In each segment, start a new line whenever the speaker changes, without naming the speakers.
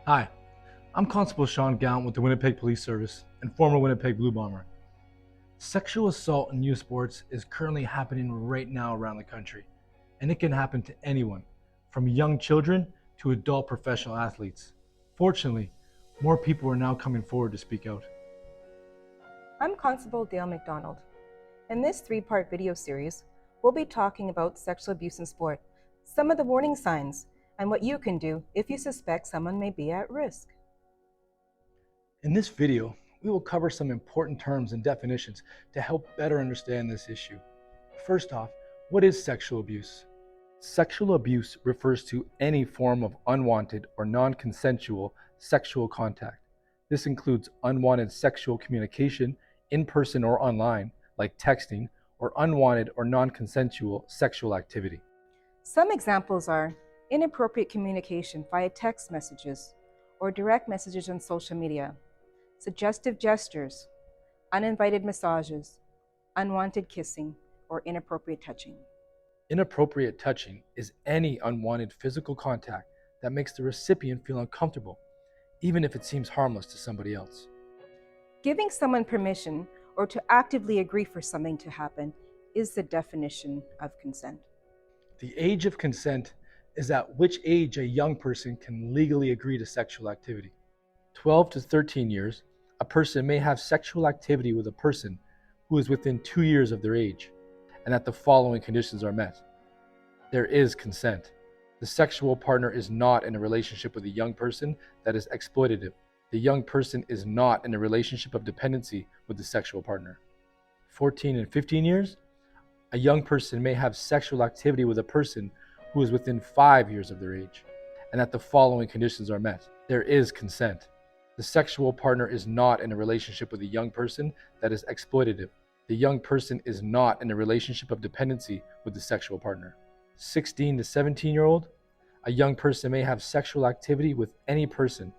Hi, I'm Constable Sean Gallant with the Winnipeg Police Service and former Winnipeg Blue Bomber. Sexual assault in youth sports is currently happening right now around the country, and it can happen to anyone, from young children to adult professional athletes. Fortunately, more people are now coming forward to speak out.
I'm Constable Dale McDonald. In this three-part video series, we'll be talking about sexual abuse in sport, some of the warning signs, and what you can do if you suspect someone may be at risk.
In this video, we will cover some important terms and definitions to help better understand this issue. First off, what is sexual abuse? Sexual abuse refers to any form of unwanted or non-consensual sexual contact. This includes unwanted sexual communication, in person or online, like texting, or unwanted or non-consensual sexual activity.
Some examples are inappropriate communication via text messages or direct messages on social media, suggestive gestures, uninvited massages, unwanted kissing, or inappropriate touching.
Inappropriate touching is any unwanted physical contact that makes the recipient feel uncomfortable, even if it seems harmless to somebody else.
Giving someone permission or to actively agree for something to happen is the definition of consent.
The age of consent is at which age a young person can legally agree to sexual activity. 12 to 13 years, a person may have sexual activity with a person who is within 2 years of their age, and that the following conditions are met. There is consent. The sexual partner is not in a relationship with a young person that is exploitative. The young person is not in a relationship of dependency with the sexual partner. 14 and 15 years, a young person may have sexual activity with a person who is within 5 years of their age, and that the following conditions are met. There is consent. The sexual partner is not in a relationship with a young person that is exploitative. The young person is not in a relationship of dependency with the sexual partner. 16 to 17-year-old, a young person may have sexual activity with any person,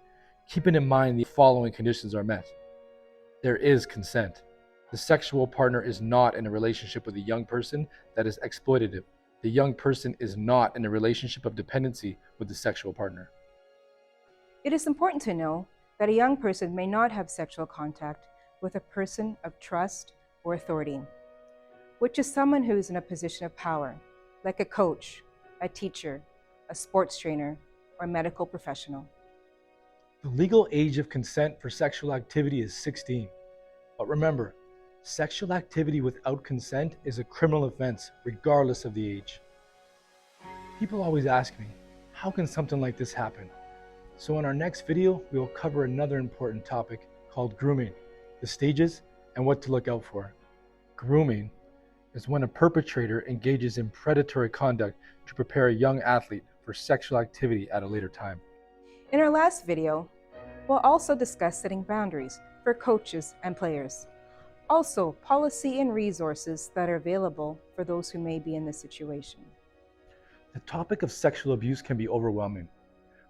keeping in mind the following conditions are met. There is consent. The sexual partner is not in a relationship with a young person that is exploitative. The young person is not in a relationship of dependency with the sexual partner.
It is important to know that a young person may not have sexual contact with a person of trust or authority, which is someone who is in a position of power, like a coach, a teacher, a sports trainer, or medical professional.
The legal age of consent for sexual activity is 16. But remember, sexual activity without consent is a criminal offense, regardless of the age. People always ask me, how can something like this happen? So in our next video, we will cover another important topic called grooming, the stages, and what to look out for. Grooming is when a perpetrator engages in predatory conduct to prepare a young athlete for sexual activity at a later time.
In our last video, we'll also discuss setting boundaries for coaches and players. Also, policy and resources that are available for those who may be in this situation.
The topic of sexual abuse can be overwhelming,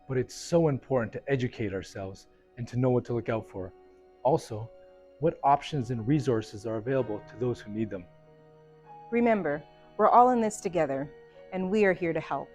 but it's so important to educate ourselves and to know what to look out for. Also, what options and resources are available to those who need them.
Remember, we're all in this together, and we are here to help.